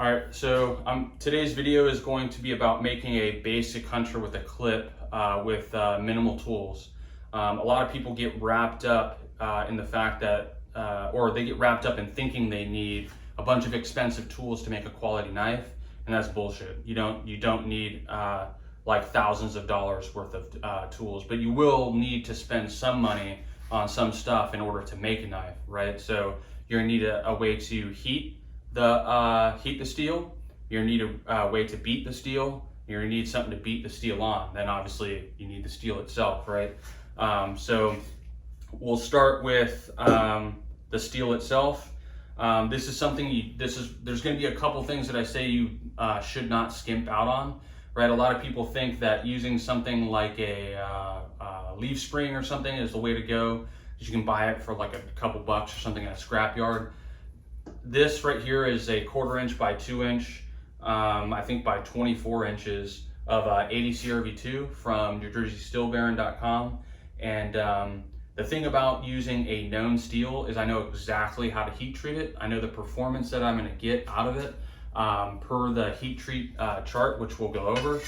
All right, so today's video is going to be about making a basic hunter with a clip with minimal tools. A lot of people get wrapped up in the fact that, or they get wrapped up in thinking they need a bunch of expensive tools to make a quality knife, and that's bullshit. You don't need like thousands of dollars worth of tools, but you will need to spend some money on some stuff in order to make a knife, right? So you're gonna need a way to heat the steel. You're gonna need a way to beat the steel. You're gonna need something to beat the steel on. Then obviously you need the steel itself, right? So we'll start with the steel itself. This is something there's gonna be a couple things that I say you should not skimp out on, right? A lot of people think that using something like a leaf spring or something is the way to go. You can buy it for like a couple bucks or something at a scrapyard. This right here is a 1/4 inch by 2 inch, I think by 24 inches of 80 CRV2 from NewJerseySteelBaron.com. And the thing about using a known steel is I know exactly how to heat treat it. I know the performance that I'm going to get out of it per the heat treat chart, which we'll go over.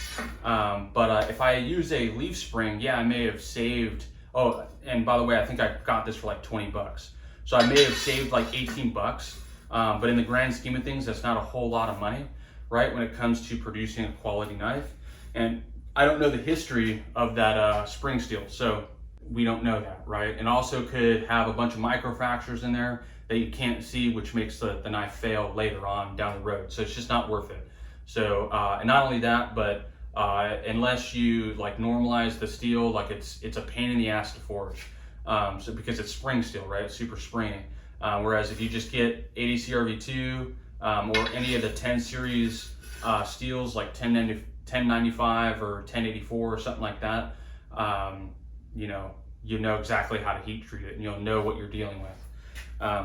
But if I use a leaf spring, yeah, I may have saved, oh, and by the way, I think I got this for like 20 bucks. So I may have saved like 18 bucks. But in the grand scheme of things, that's not a whole lot of money, right? When it comes to producing a quality knife. And I don't know the history of that spring steel, so we don't know that, right? And also could have a bunch of microfractures in there that you can't see, which makes the knife fail later on down the road. So it's just not worth it. So, and not only that, but unless you like normalize the steel, like it's a pain in the ass to forge. So because it's spring steel, right? It's super springy. Whereas if you just get 80 CRV2 or any of the 10 series steels like 1095 or 1084 or something like that, you know exactly how to heat treat it and you'll know what you're dealing with.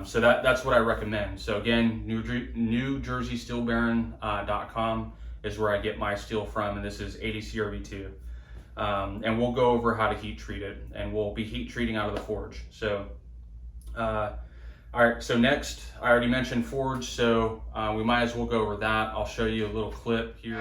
So that's what I recommend. So again, NewJerseySteelBaron.com is where I get my steel from, and this is 80 CRV2. And we'll go over how to heat treat it, and we'll be heat treating out of the forge. So all right, so next, I already mentioned forge, so we might as well go over that. I'll show you a little clip here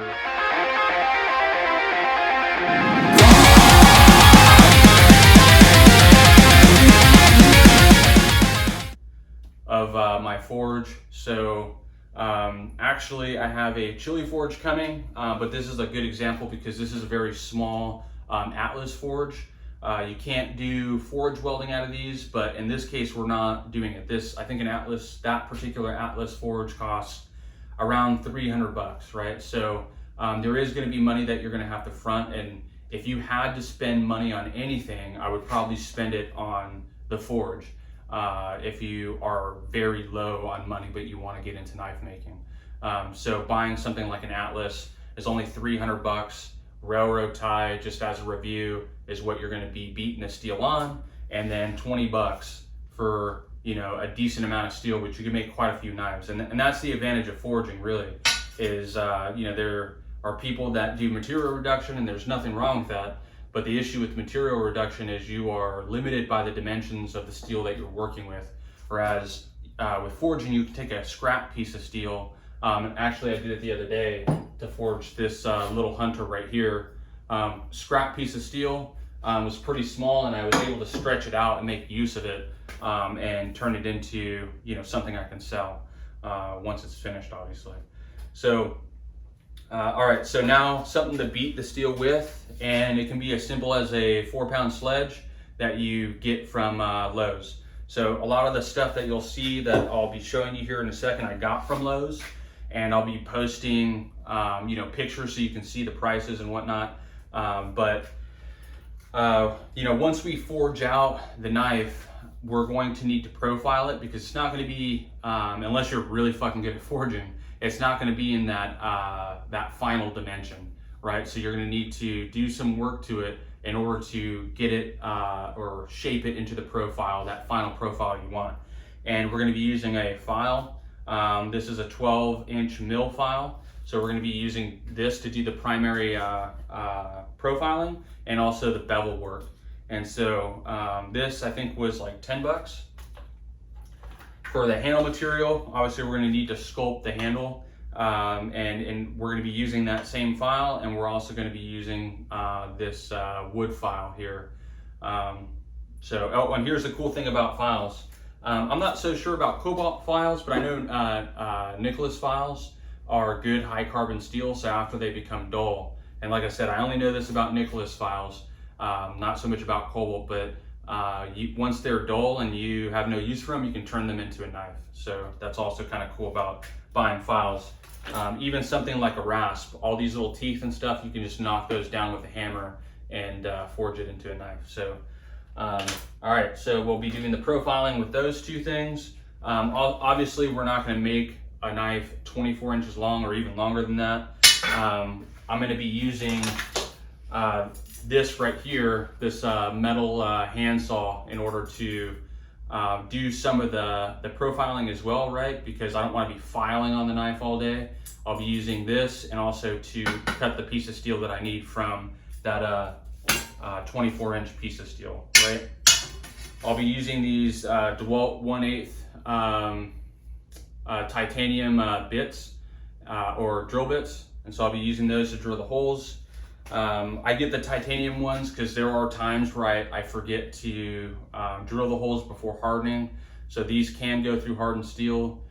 of my forge. So actually I have a chili forge coming, but this is a good example because this is a very small Atlas forge. You can't do forge welding out of these, but in this case, we're not doing it. I think that particular Atlas forge costs around 300 bucks, right? So there is gonna be money that you're gonna have to front, and if you had to spend money on anything, I would probably spend it on the forge. If you are very low on money, but you wanna get into knife making. So buying something like an Atlas is only 300 bucks. Railroad tie, just as a review, is what you're going to be beating the steel on, and then 20 bucks for a decent amount of steel, which you can make quite a few knives. And that's the advantage of forging, really, is there are people that do material reduction, and there's nothing wrong with that. But the issue with material reduction is you are limited by the dimensions of the steel that you're working with. Whereas with forging, you can take a scrap piece of steel. Actually, I did it the other day to forge this little hunter right here. Scrap piece of steel, was pretty small, and I was able to stretch it out and make use of it and turn it into something I can sell once it's finished, obviously. So all right, so now something to beat the steel with, and it can be as simple as a 4-pound sledge that you get from Lowe's. So a lot of the stuff that you'll see that I'll be showing you here in a second, I got from Lowe's. And I'll be posting, pictures so you can see the prices and whatnot. Once we forge out the knife, we're going to need to profile it because it's not going to be, unless you're really fucking good at forging, it's not going to be in that final dimension, right? So you're going to need to do some work to it in order to get it or shape it into the profile, that final profile you want. And we're going to be using a file. This is a 12-inch mill file, so we're going to be using this to do the primary profiling and also the bevel work. And so this I think was like 10 bucks. For the handle material, obviously we're going to need to sculpt the handle. and we're going to be using that same file, and we're also going to be using this wood file here. And here's the cool thing about files. I'm not so sure about cobalt files, but I know Nicholas files are good high carbon steel, so after they become dull, and like I said, I only know this about Nicholas files, not so much about cobalt, but once they're dull and you have no use for them, you can turn them into a knife. So that's also kind of cool about buying files. Even something like a rasp, all these little teeth and stuff, you can just knock those down with a hammer and forge it into a knife. So, all right, so we'll be doing the profiling with those two things. Obviously, we're not going to make a knife 24 inches long or even longer than that. I'm going to be using this right here, this metal handsaw, in order to do some of the profiling as well, right? Because I don't want to be filing on the knife all day. I'll be using this and also to cut the piece of steel that I need from that 24-inch piece of steel, right? I'll be using these DeWalt 1/8 titanium bits or drill bits, and so I'll be using those to drill the holes. I get the titanium ones because there are times where I forget to drill the holes before hardening. So these can go through hardened steel.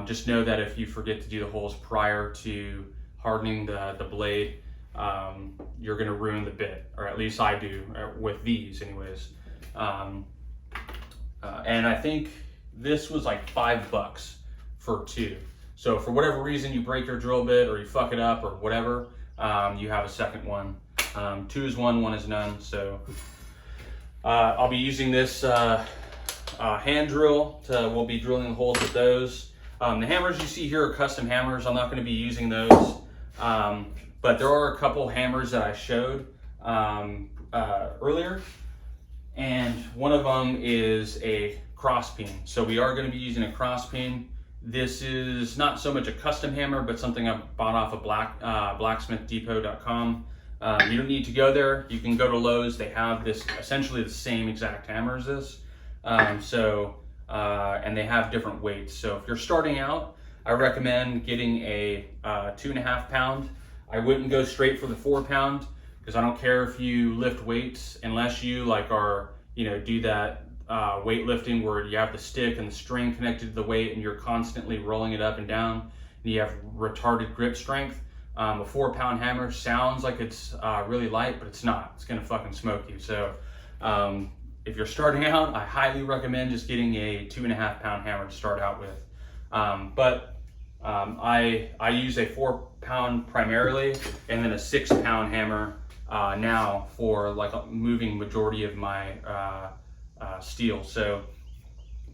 Just know that if you forget to do the holes prior to hardening the blade, you're going to ruin the bit, or at least I do with these anyways. And I think this was like $5 for two. So for whatever reason you break your drill bit or you fuck it up or whatever, you have a second one. 2 is 1, 1 is none. So I'll be using this hand drill we'll be drilling the holes with those. The hammers you see here are custom hammers. I'm not going to be using those, but there are a couple hammers that I showed earlier, and one of them is a cross peen. So we are going to be using a cross peen. This is not so much a custom hammer, but something I bought off of blacksmithdepot.com. You don't need to go there. You can go to Lowe's. They have this essentially the same exact hammer as this. And they have different weights. So if you're starting out, I recommend getting a 2.5 pound. I wouldn't go straight for the 4 pound because I don't care if you lift weights unless you do that weightlifting where you have the stick and the string connected to the weight and you're constantly rolling it up and down and you have retarded grip strength. A 4 pound hammer sounds like it's really light, but it's not. It's gonna fucking smoke you. So if you're starting out, I highly recommend just getting a 2.5 pound hammer to start out with. I use a 4 pound primarily and then a 6 pound hammer now for like a moving majority of my steel. So,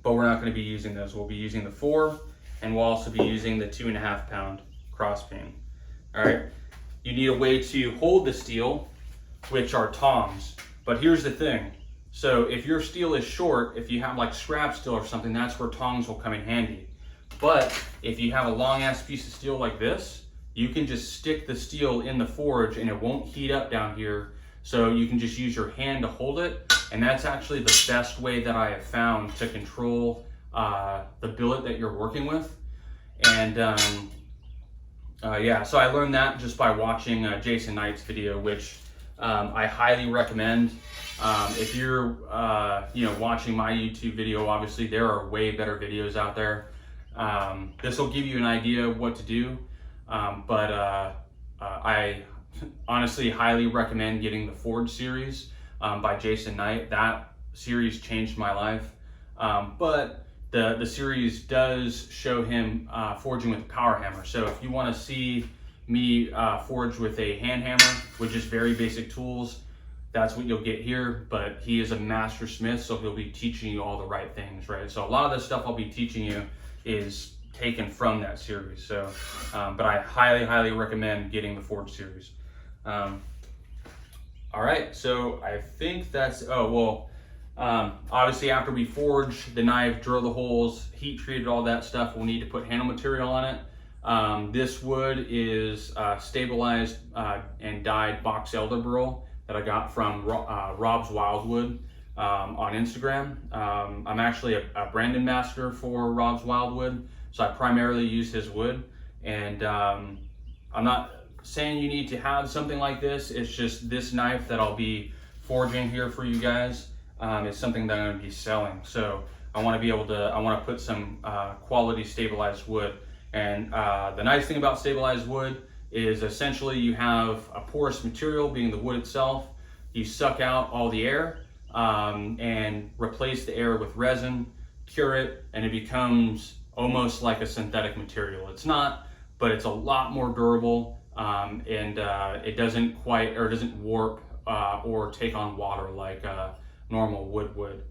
but we're not going to be using those. We'll be using the 4, and we'll also be using the 2.5 pound cross peen. All right, you need a way to hold the steel, which are tongs. But here's the thing. So if your steel is short, if you have like scrap steel or something, that's where tongs will come in handy. But if you have a long ass piece of steel like this, you can just stick the steel in the forge and it won't heat up down here. So you can just use your hand to hold it. And that's actually the best way that I have found to control the billet that you're working with. And yeah, so I learned that just by watching Jason Knight's video, which I highly recommend. If you're watching my YouTube video, obviously there are way better videos out there. This will give you an idea of what to do, but I honestly highly recommend getting the Forge series by Jason Knight. That series changed my life, but the series does show him forging with a power hammer. So if you want to see me forge with a hand hammer with just very basic tools, that's what you'll get here. But he is a master smith, so he'll be teaching you all the right things, right? So a lot of the stuff I'll be teaching you is taken from that series. So, but I highly recommend getting the Forge series. All right, so I think that's, obviously after we forge the knife, drill the holes, heat treated, all that stuff, we'll need to put handle material on it. This wood is stabilized and dyed box elder burl that I got from Rob's Wildwood on Instagram. I'm actually a brand ambassador for Rob's Wildwood, so I primarily use his wood. And I'm not saying you need to have something like this. It's just this knife that I'll be forging here for you guys is something that I'm going to be selling. So I want to put some quality stabilized wood. And the nice thing about stabilized wood is essentially you have a porous material, being the wood itself. You suck out all the air and replace the air with resin, cure it, and it becomes almost like a synthetic material. It's not, but it's a lot more durable, and it doesn't warp or take on water like normal wood would.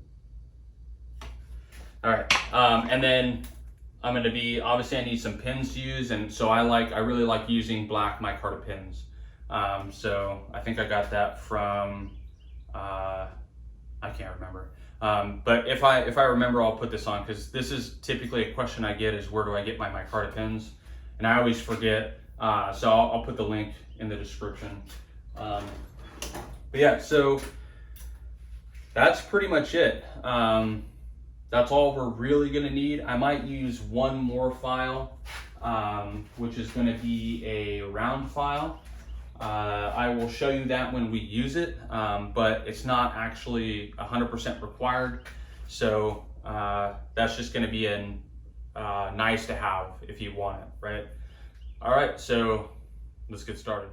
All right, and then I'm going to be, obviously I need some pins to use, and so I really like using black micarta pins. So I think I got that from, I can't remember. But if I remember, I'll put this on, because this is typically a question I get, is where do I get my micarta pins? And I always forget, so I'll put the link in the description. But yeah, so that's pretty much it. That's all we're really gonna need. I might use one more file, which is gonna be a round file. I will show you that when we use it, but it's not actually 100% required. So that's just gonna be a nice to have if you want it, right? All right, so let's get started.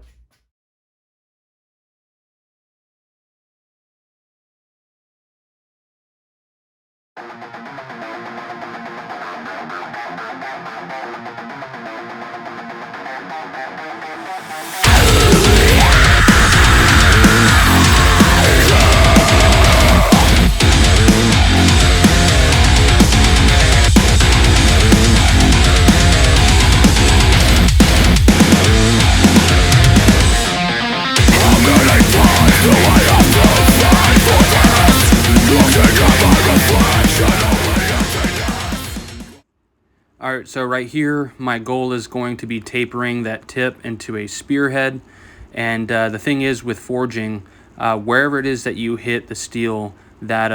All right, so right here, my goal is going to be tapering that tip into a spearhead. And the thing is with forging, wherever it is that you hit the steel, that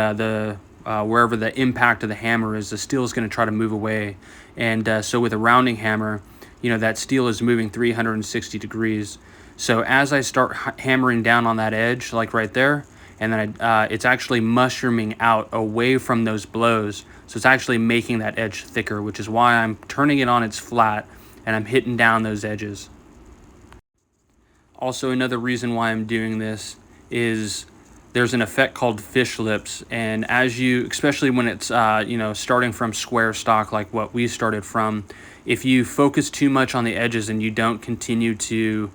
wherever the impact of the hammer is, the steel is going to try to move away. And so with a rounding hammer, you know, that steel is moving 360 degrees. So as I start hammering down on that edge, like right there, and then it's actually mushrooming out away from those blows. So it's actually making that edge thicker, which is why I'm turning it on its flat and I'm hitting down those edges. Also, another reason why I'm doing this is there's an effect called fish lips, and as you, especially when it's you know, starting from square stock like what we started from, if you focus too much on the edges and you don't continue to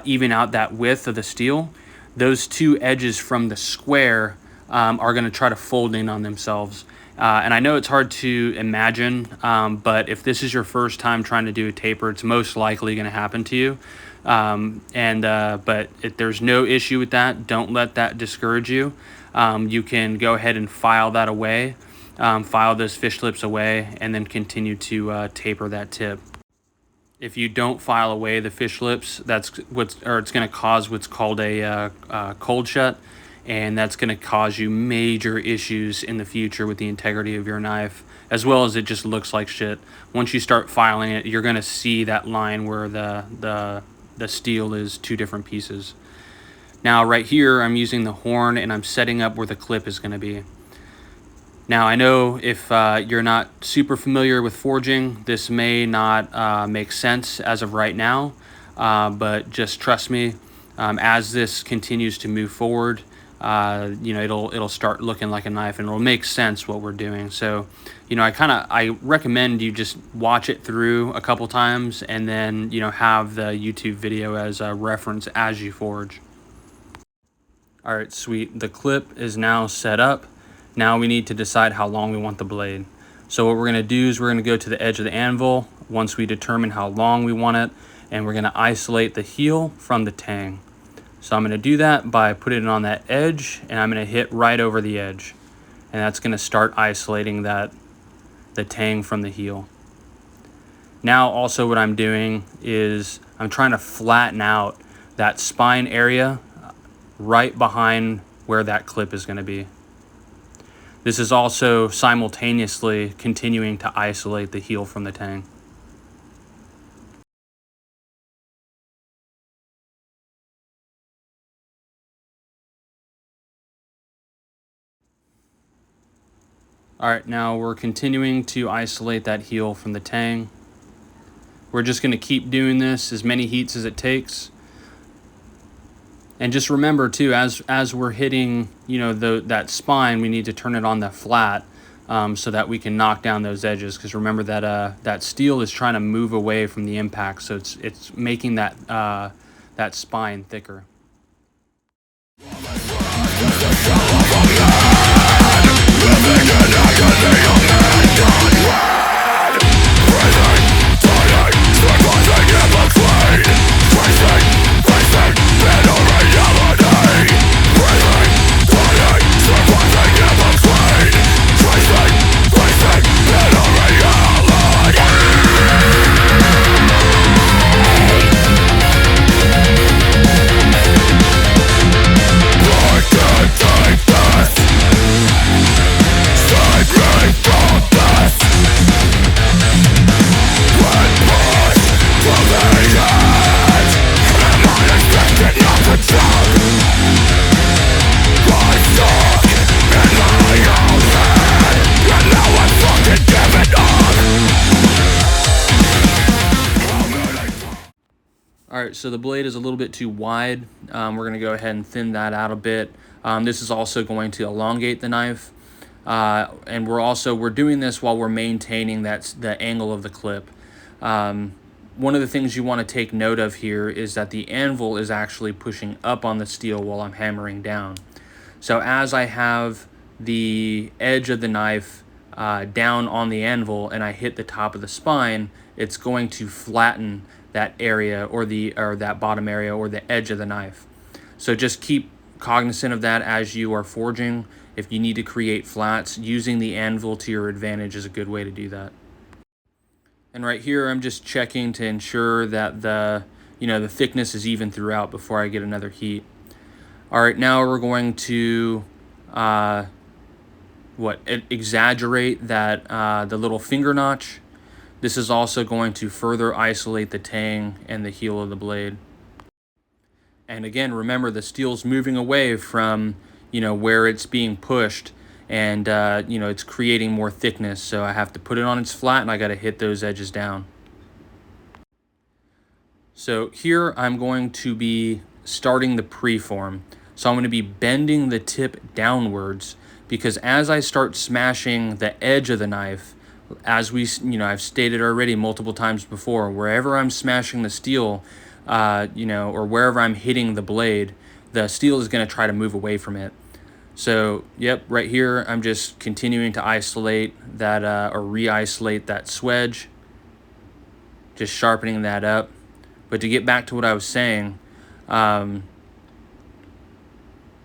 even out that width of the steel, those two edges from the square are going to try to fold in on themselves. And I know it's hard to imagine, but if this is your first time trying to do a taper, it's most likely going to happen to you. But if there's no issue with that, don't let that discourage you. You can go ahead and file that away, file those fish lips away, and then continue to taper that tip. If you don't file away the fish lips, it's going to cause what's called a cold shut. And that's going to cause you major issues in the future with the integrity of your knife, as well as it just looks like shit. Once you start filing it, you're going to see that line where the steel is two different pieces. Now right here, I'm using the horn and I'm setting up where the clip is going to be. Now I know if you're not super familiar with forging, this may not make sense as of right now, but just trust me, as this continues to move forward, you know, it'll start looking like a knife and it'll make sense what we're doing. So, you know, I recommend you just watch it through a couple times and then, you know, have the YouTube video as a reference as you forge. All right, sweet. The clip is now set up. Now we need to decide how long we want the blade. So what we're going to do is we're going to go to the edge of the anvil once we determine how long we want it, and we're going to isolate the heel from the tang. So I'm going to do that by putting it on that edge, and I'm going to hit right over the edge. And that's going to start isolating the tang from the heel. Now also what I'm doing is I'm trying to flatten out that spine area right behind where that clip is going to be. This is also simultaneously continuing to isolate the heel from the tang. All right, now we're continuing to isolate that heel from the tang. We're just going to keep doing this as many heats as it takes. And just remember too, as we're hitting, that spine, we need to turn it on the flat so that we can knock down those edges. Because remember that that steel is trying to move away from the impact, so it's making that that spine thicker. All right, so the blade is a little bit too wide. We're going to go ahead and thin that out a bit. This is also going to elongate the knife. And we're doing this while we're maintaining the angle of the clip. One of the things you want to take note of here is that the anvil is actually pushing up on the steel while I'm hammering down. So as I have the edge of the knife down on the anvil and I hit the top of the spine, it's going to flatten that area or that bottom area or the edge of the knife. So just keep cognizant of that as you are forging. If you need to create flats, using the anvil to your advantage is a good way to do that. And right here, I'm just checking to ensure that the thickness is even throughout before I get another heat. All right, now we're going to exaggerate that the little finger notch. This is also going to further isolate the tang and the heel of the blade. And again, remember the steel's moving away from where it's being pushed, and it's creating more thickness. So I have to put it on its flat, and I got to hit those edges down. So here I'm going to be starting the preform. So I'm going to be bending the tip downwards, because as I start smashing the edge of the knife, as I've stated already multiple times before, wherever I'm smashing the steel, or wherever I'm hitting the blade, the steel is going to try to move away from it. So, yep, right here, I'm just continuing to isolate that, or re-isolate that sledge, just sharpening that up. But to get back to what I was saying, I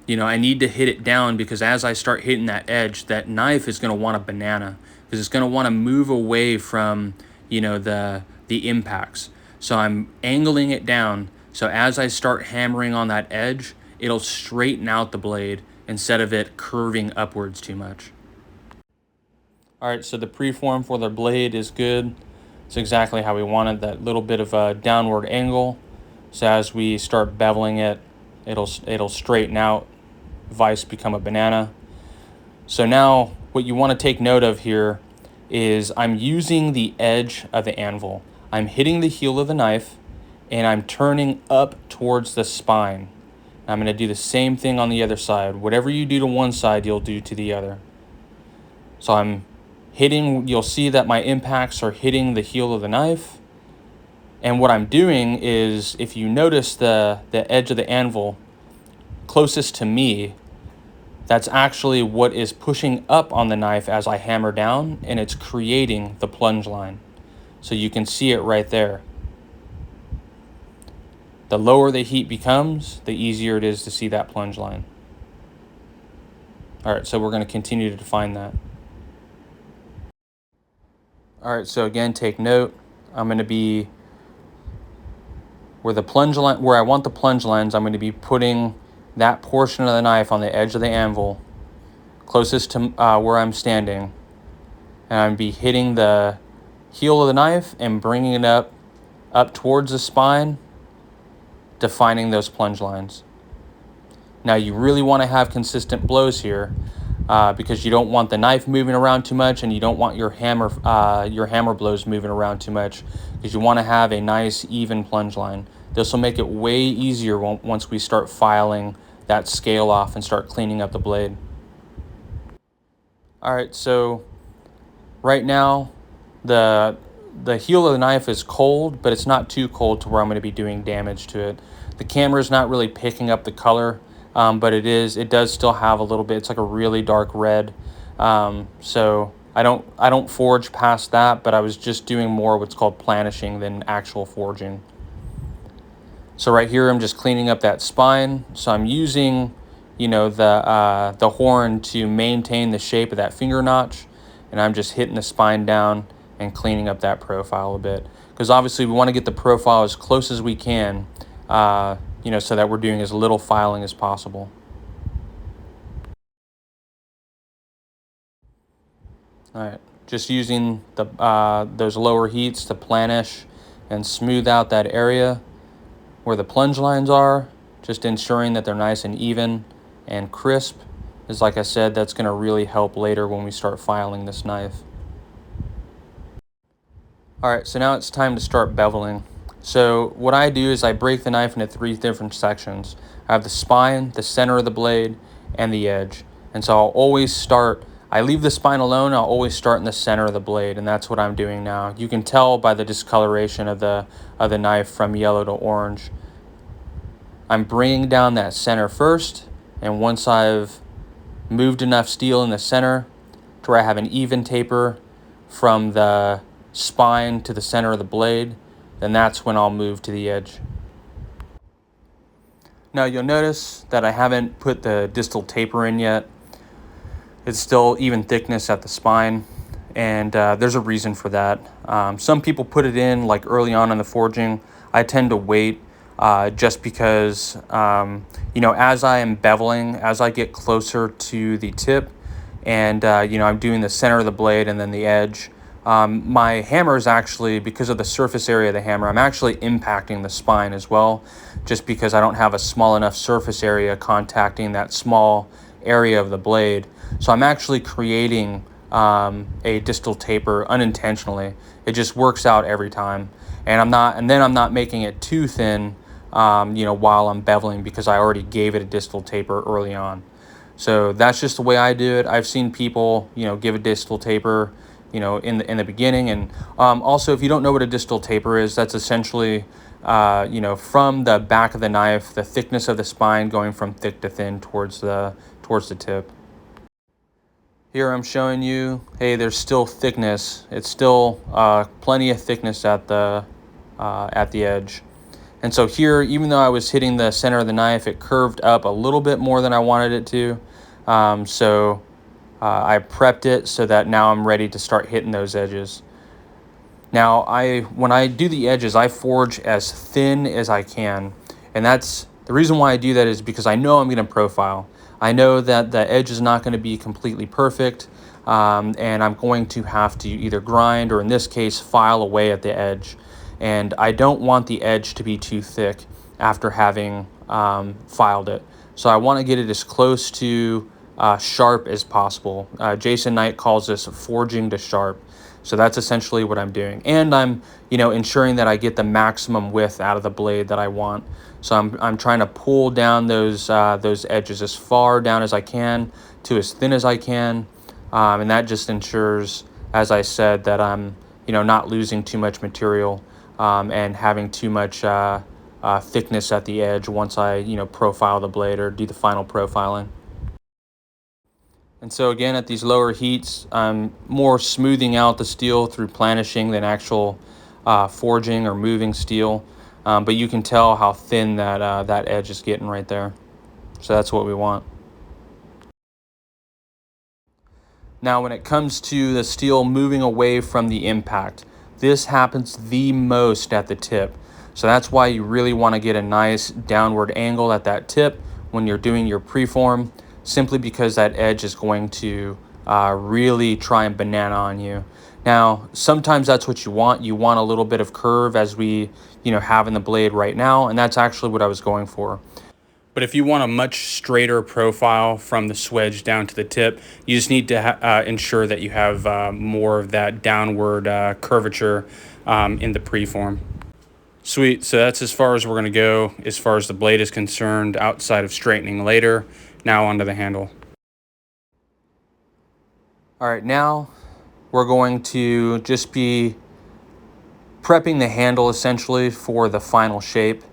need to hit it down, because as I start hitting that edge, that knife is going to want a banana, because it's going to want to move away from, the impacts. So I'm angling it down, so as I start hammering on that edge, it'll straighten out the blade instead of it curving upwards too much. All right, so the preform for the blade is good. It's exactly how we wanted, that little bit of a downward angle. So as we start beveling it, it'll straighten out, vice become a banana. So now what you want to take note of here is I'm using the edge of the anvil. I'm hitting the heel of the knife and I'm turning up towards the spine. I'm going to do the same thing on the other side. Whatever you do to one side, you'll do to the other. So I'm hitting, you'll see that my impacts are hitting the heel of the knife. And what I'm doing is, if you notice the edge of the anvil closest to me, that's actually what is pushing up on the knife as I hammer down, and it's creating the plunge line. So you can see it right there. The lower the heat becomes, the easier it is to see that plunge line. All right, so we're going to continue to define that. All right, so again, take note. I'm going to be where I want the plunge lines. I'm going to be putting that portion of the knife on the edge of the anvil, closest to where I'm standing, and I'm going to be hitting the heel of the knife and bringing it up towards the spine, defining those plunge lines. Now you really want to have consistent blows here. because you don't want the knife moving around too much, and you don't want your hammer blows moving around too much, because you want to have a nice even plunge line. This will make it way easier once we start filing that scale off and start cleaning up the blade. All right, so right now the heel of the knife is cold, but it's not too cold to where I'm going to be doing damage to it. The camera is not really picking up the color, but it does still have a little bit. It's like a really dark red. So I don't forge past that, but I was just doing more what's called planishing than actual forging. So right here, I'm just cleaning up that spine. So I'm using, the horn to maintain the shape of that finger notch, and I'm just hitting the spine down and cleaning up that profile a bit. Because obviously we want to get the profile as close as we can, so that we're doing as little filing as possible. All right, just using those lower heats to planish and smooth out that area where the plunge lines are, just ensuring that they're nice and even and crisp. Is, like I said, that's going to really help later when we start filing this knife. All right, so now it's time to start beveling. So what I do is I break the knife into 3 different sections. I have the spine, the center of the blade, and the edge. And so I'll always start, I leave the spine alone, I'll always start in the center of the blade, and that's what I'm doing now. You can tell by the discoloration of the knife from yellow to orange. I'm bringing down that center first, and once I've moved enough steel in the center to where I have an even taper from the spine to the center of the blade, then that's when I'll move to the edge. Now you'll notice that I haven't put the distal taper in yet. It's still even thickness at the spine, and there's a reason for that. Some people put it in like early on in the forging. I tend to wait just because, as I am beveling, as I get closer to the tip, and I'm doing the center of the blade and then the edge, my hammer is actually, because of the surface area of the hammer, I'm actually impacting the spine as well, just because I don't have a small enough surface area contacting that small area of the blade. So I'm actually creating a distal taper unintentionally. It just works out every time, and I'm not making it too thin, while I'm beveling, because I already gave it a distal taper early on. So that's just the way I do it. I've seen people, give a distal taper, in the beginning. And also, if you don't know what a distal taper is, that's essentially, from the back of the knife, the thickness of the spine going from thick to thin towards the tip. Here I'm showing you, hey, there's still thickness. It's still plenty of thickness at the edge. And so here, even though I was hitting the center of the knife, it curved up a little bit more than I wanted it to. I prepped it so that now I'm ready to start hitting those edges. Now, when I do the edges, I forge as thin as I can. And that's the reason why I do that, is because I know I'm going to profile. I know that the edge is not going to be completely perfect, and I'm going to have to either grind or, in this case, file away at the edge. And I don't want the edge to be too thick after having filed it. So I want to get it as close to sharp as possible. Jason Knight calls this forging to sharp. So that's essentially what I'm doing. And I'm, ensuring that I get the maximum width out of the blade that I want. So I'm trying to pull down those edges as far down as I can to as thin as I can. And that just ensures, as I said, that I'm, not losing too much material and having too much thickness at the edge once I, profile the blade or do the final profiling. And so again, at these lower heats, I'm more smoothing out the steel through planishing than actual forging or moving steel. But you can tell how thin that edge is getting right there. So that's what we want. Now, when it comes to the steel moving away from the impact, this happens the most at the tip. So that's why you really want to get a nice downward angle at that tip when you're doing your preform, simply because that edge is going to really try and banana on you. Now, sometimes that's what you want. You want a little bit of curve, as we have in the blade right now, and that's actually what I was going for. But if you want a much straighter profile from the swedge down to the tip, you just need to ensure that you have more of that downward curvature in the preform. Sweet, so that's as far as we're gonna go as far as the blade is concerned, outside of straightening later. Now onto the handle. All right, now we're going to just be prepping the handle essentially for the final shape.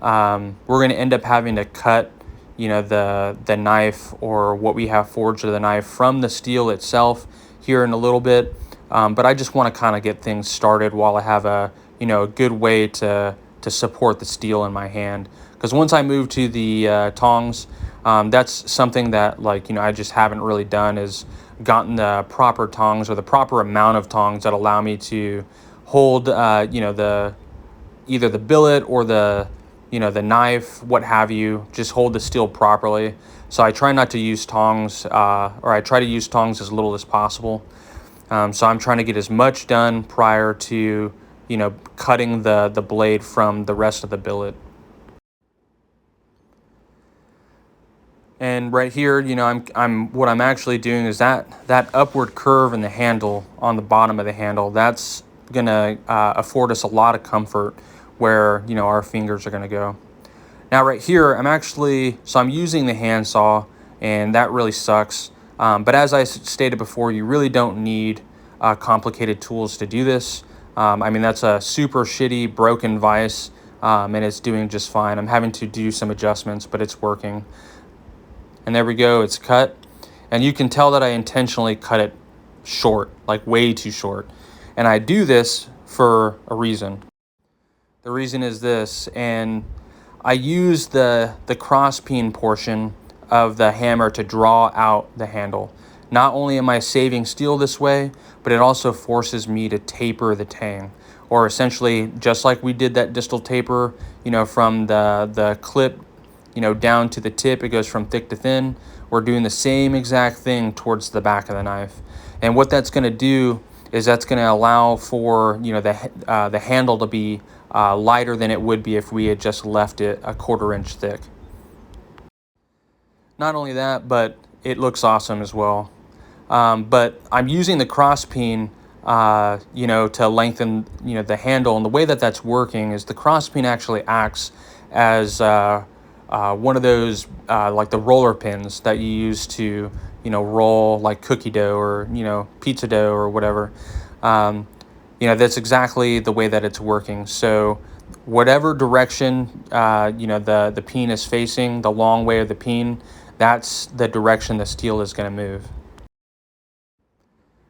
We're going to end up having to cut, the knife or what we have forged of the knife from the steel itself here in a little bit. But I just want to kind of get things started while I have a good way to support the steel in my hand. Because once I move to the tongs, that's something that I just haven't really done, is gotten the proper tongs or the proper amount of tongs that allow me to hold the either the billet or the knife, what have you, just hold the steel properly. So I try not to use tongs, or I try to use tongs as little as possible. So I'm trying to get as much done prior to cutting the blade from the rest of the billet. And right here, what I'm actually doing is that upward curve in the handle on the bottom of the handle, that's gonna afford us a lot of comfort where our fingers are gonna go. Now right here, I'm using the handsaw, and that really sucks. But as I stated before, you really don't need complicated tools to do this. That's a super shitty broken vise, and it's doing just fine. I'm having to do some adjustments, but it's working. And there we go, it's cut. And you can tell that I intentionally cut it short, like way too short. And I do this for a reason. The reason is this, and I use the cross peen portion of the hammer to draw out the handle. Not only am I saving steel this way, but it also forces me to taper the tang. Or essentially, just like we did that distal taper, from the clip down to the tip, it goes from thick to thin. We're doing the same exact thing towards the back of the knife. And what that's going to do is that's going to allow for the handle to be lighter than it would be if we had just left it a 1/4 inch thick. Not only that, but it looks awesome as well. But I'm using the cross peen to lengthen the handle, and the way that that's working is the cross peen actually acts as one of those like the roller pins that you use to roll like cookie dough or pizza dough or whatever. That's exactly the way that it's working. So whatever direction the peen is facing, the long way of the peen, that's the direction the steel is going to move.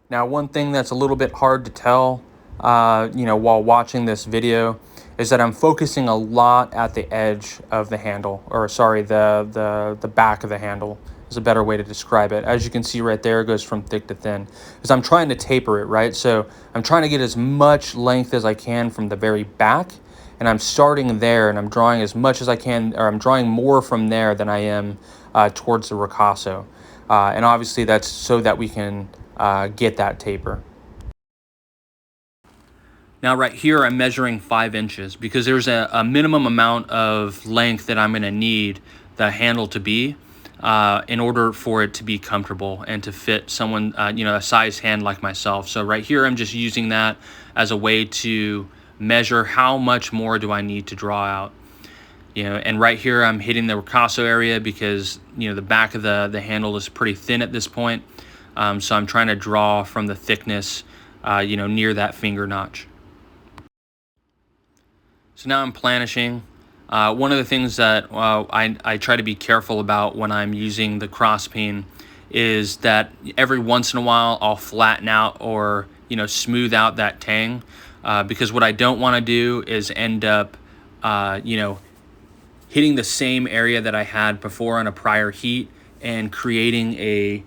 Now, one thing that's a little bit hard to tell while watching this video is that I'm focusing a lot at the edge of the handle, or sorry, the back of the handle is a better way to describe it. As you can see right there, it goes from thick to thin, because I'm trying to taper it, right? So I'm trying to get as much length as I can from the very back, and I'm starting there, and I'm drawing as much as I can, or I'm drawing more from there than I am towards the ricasso. And obviously that's so that we can get that taper. Now right here, I'm measuring 5 inches because there's a minimum amount of length that I'm going to need the handle to be in order for it to be comfortable and to fit someone, a size hand like myself. So right here, I'm just using that as a way to measure how much more do I need to draw out. And right here, I'm hitting the ricasso area because, the back of the handle is pretty thin at this point. So I'm trying to draw from the thickness, near that finger notch. So now I'm planishing. One of the things that I try to be careful about when I'm using the cross peen is that every once in a while I'll flatten out or smooth out that tang, because what I don't want to do is end up hitting the same area that I had before on a prior heat and creating a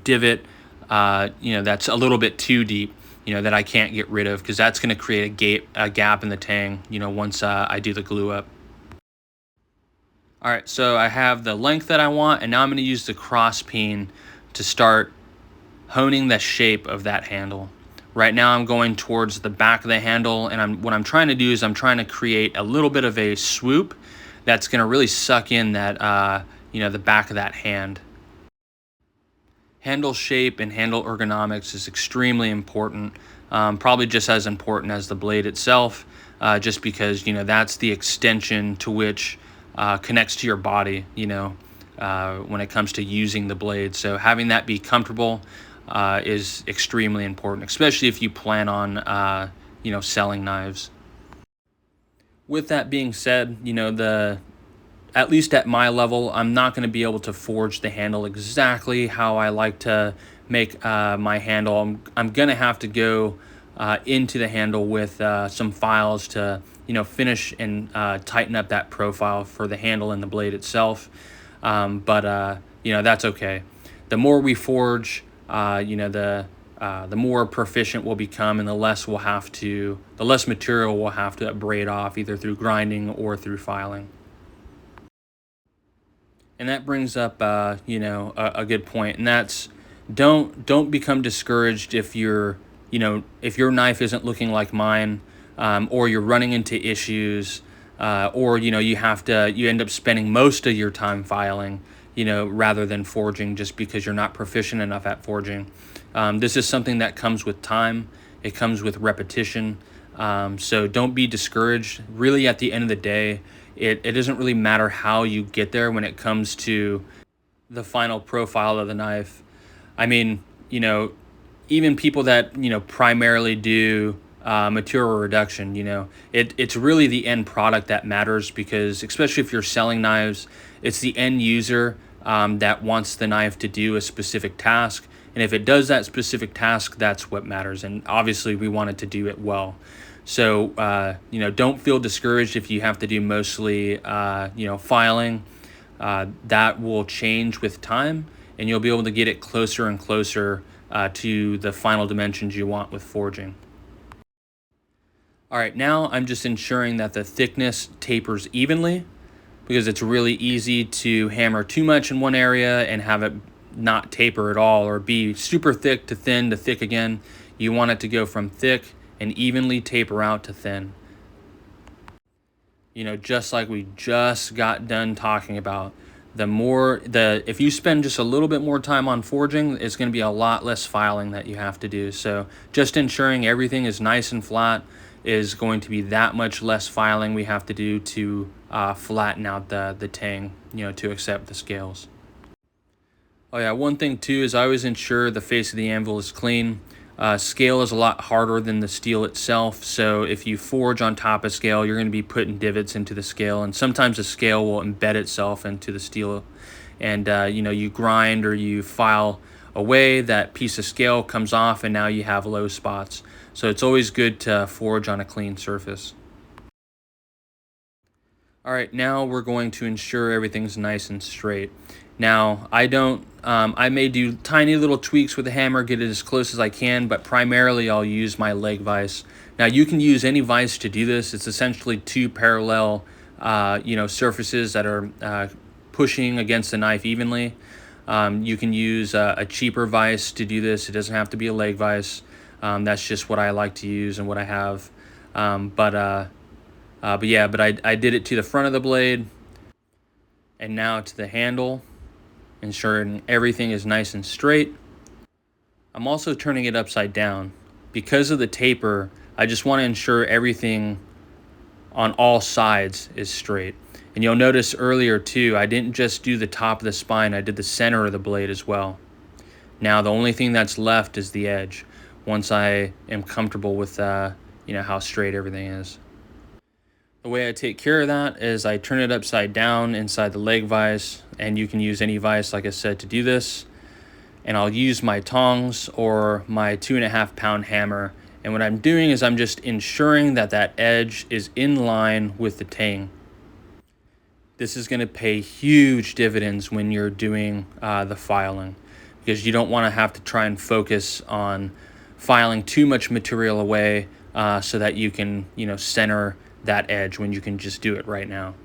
divot that's a little bit too deep, that I can't get rid of, because that's going to create a gap in the tang, once I do the glue up. All right, so I have the length that I want, and now I'm going to use the cross peen to start honing the shape of that handle. Right now I'm going towards the back of the handle, and what I'm trying to do is I'm trying to create a little bit of a swoop that's going to really suck in that, the back of that hand. Handle shape and handle ergonomics is extremely important, probably just as important as the blade itself, just because, that's the extension to which connects to your body, when it comes to using the blade. So having that be comfortable is extremely important, especially if you plan on, selling knives. With that being said, at least at my level, I'm not going to be able to forge the handle exactly how I like to make my handle. I'm going to have to go into the handle with some files to, finish and tighten up that profile for the handle and the blade itself. But that's okay. The more we forge, the more proficient we'll become, and the less material we'll have to braid off, either through grinding or through filing. And that brings up, a good point, and that's don't become discouraged if your knife isn't looking like mine, or you're running into issues, or you end up spending most of your time filing, rather than forging, just because you're not proficient enough at forging. This is something that comes with time. It comes with repetition. So don't be discouraged. Really, at the end of the day, it doesn't really matter how you get there when it comes to the final profile of the knife. I mean, even people that, primarily do material reduction, it's really the end product that matters, because especially if you're selling knives, it's the end user that wants the knife to do a specific task. And if it does that specific task, that's what matters. And obviously we want it to do it well. So, don't feel discouraged if you have to do mostly, filing. That will change with time, and you'll be able to get it closer and closer to the final dimensions you want with forging. All right, now I'm just ensuring that the thickness tapers evenly, because it's really easy to hammer too much in one area and have it not taper at all, or be super thick to thin to thick again. You want it to go from thick and evenly taper out to thin. Just like we just got done talking about, if you spend just a little bit more time on forging, it's going to be a lot less filing that you have to do. So just ensuring everything is nice and flat is going to be that much less filing we have to do to flatten out the tang, to accept the scales. Oh yeah, one thing too is I always ensure the face of the anvil is clean. Scale is a lot harder than the steel itself, so if you forge on top of scale, you're going to be putting divots into the scale, and sometimes the scale will embed itself into the steel, and you grind or you file away, that piece of scale comes off, and now you have low spots. So it's always good to forge on a clean surface. All right, now we're going to ensure everything's nice and straight. Now, I may do tiny little tweaks with the hammer, get it as close as I can, but primarily I'll use my leg vise. Now, you can use any vise to do this. It's essentially two parallel, surfaces that are pushing against the knife evenly. You can use a cheaper vise to do this. It doesn't have to be a leg vise. That's just what I like to use and what I have. But I did it to the front of the blade, and now to the handle, ensuring everything is nice and straight. I'm also turning it upside down. Because of the taper, I just want to ensure everything on all sides is straight. And you'll notice earlier too, I didn't just do the top of the spine, I did the center of the blade as well. Now the only thing that's left is the edge, once I am comfortable with how straight everything is. The way I take care of that is I turn it upside down inside the leg vise, and you can use any vise, like I said, to do this. And I'll use my tongs or my 2.5 pound hammer. And what I'm doing is I'm just ensuring that edge is in line with the tang. This is going to pay huge dividends when you're doing the filing, because you don't want to have to try and focus on filing too much material away so that you can, center that edge when you can just do it right now.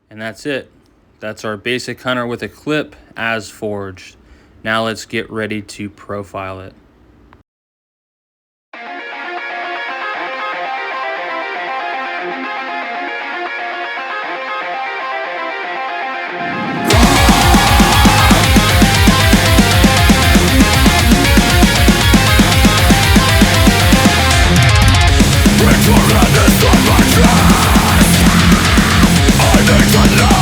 And that's it. That's our basic hunter with a clip as forged. Now let's get ready to profile it. With your hand is on my chest, I need to know.